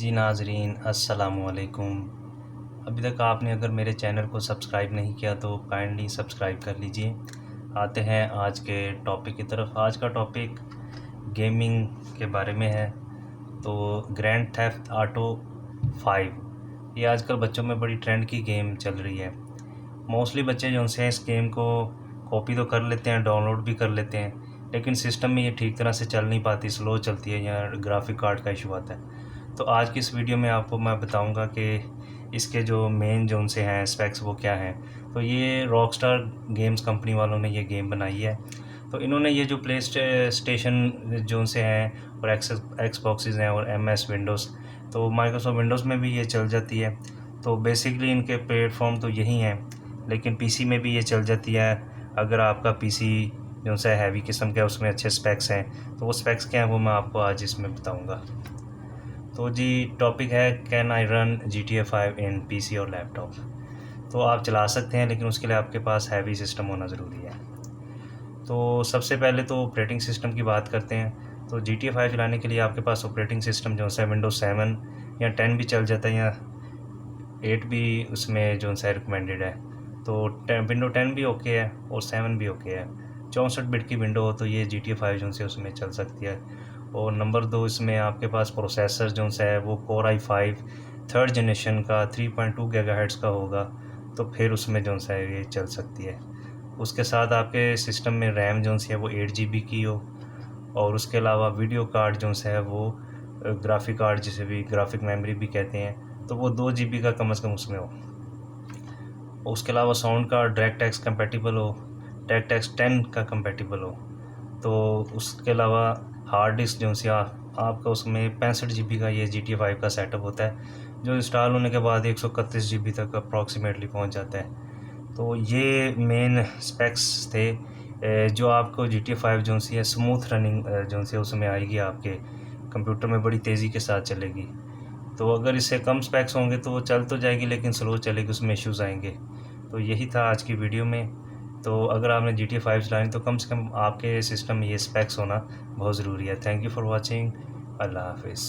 जी नाज़रीन अस्सलामु अलैकुम। अभी तक आपने अगर मेरे चैनल को सब्सक्राइब नहीं किया तो काइंडली सब्सक्राइब कर लीजिए। आते हैं आज के टॉपिक की तरफ। आज का टॉपिक गेमिंग के बारे में है। तो ग्रैंड थेफ्ट ऑटो 5 ये आजकल बच्चों में बड़ी ट्रेंड की गेम चल रही है। मोस्टली बच्चे जो से इस गेम को कॉपी तो कर लेते हैं, डाउनलोड भी कर लेते हैं, लेकिन सिस्टम में ये ठीक तरह से चल नहीं पाती, स्लो चलती है या ग्राफिक कार्ड का इशू आता है। तो आज की इस वीडियो में आपको मैं बताऊंगा कि इसके जो मेन जो उनसे हैं स्पेक्स वो क्या हैं। तो ये रॉकस्टार गेम्स कंपनी वालों ने ये गेम बनाई है। तो इन्होंने ये जो प्ले स्टेशन जो उनसे हैं और एक्सबॉक्सेस हैं और MS विंडोज़, तो माइक्रोसॉफ्ट विंडोज़ में भी ये चल जाती है। तो बेसिकली इनके प्लेटफॉर्म तो यही हैं, लेकिन PC में भी ये चल जाती है। अगर आपका PC जो सा हैवी किस्म का उसमें अच्छे स्पेक्स हैं, तो वो स्पेक्स क्या हैं वो मैं आपको आज इसमें बताऊँगा। तो जी टॉपिक है can I run GTA 5 in PC और लैपटॉप। तो आप चला सकते हैं, लेकिन उसके लिए आपके पास हैवी सिस्टम होना ज़रूरी है। तो सबसे पहले तो ऑपरेटिंग सिस्टम की बात करते हैं। तो GTA 5 चलाने के लिए आपके पास ऑपरेटिंग सिस्टम जो है Windows 7 या 10 भी चल जाता है, या 8 भी उसमें जो है रिकमेंडेड है। तो विंडो 10 भी ओके है और 7 भी ओके है। 64 बिट की विंडो हो तो ये GTA 5 जो है उसमें चल सकती है। और नंबर 2, इसमें आपके पास प्रोसेसर जो है वो Core i5 थर्ड जनरेशन का 3.2 गीगाहर्ट्ज़ का होगा, तो फिर उसमें जो है ये चल सकती है। उसके साथ आपके सिस्टम में रैम जो है वो 8 GB की हो, और उसके अलावा वीडियो कार्ड जो है वो ग्राफिक कार्ड, जिसे भी ग्राफिक मेमोरी भी कहते हैं, तो वो 2 GB का कम से कम उसमें हो। उसके अलावा साउंड का डायरेक्ट एक्स कंपेटिबल हो, डायरेक्ट एक्स 10 का कंपेटिबल हो। तो उसके अलावा हार्ड डिस्क जो सी आपका उसमें 65 GB का ये GTA 5 का सेटअप होता है, जो इंस्टॉल होने के बाद 131 GB तक अप्रॉक्सीमेटली पहुंच जाता है। तो ये मेन स्पेक्स थे जो आपको GTA 5 जो सी है स्मूथ रनिंग जो सी उसमें आएगी, आपके कंप्यूटर में बड़ी तेज़ी के साथ चलेगी। तो अगर इससे कम स्पेक्स होंगे तो वो चल तो जाएगी, लेकिन स्लो चलेगी, उसमें इश्यूज़ आएंगे। तो यही था आज की वीडियो में। तो अगर आपने GTA 5 चलानी तो कम से कम आपके सिस्टम में ये स्पेक्स होना बहुत ज़रूरी है। Thank you for watching. अल्लाह हाफिज़।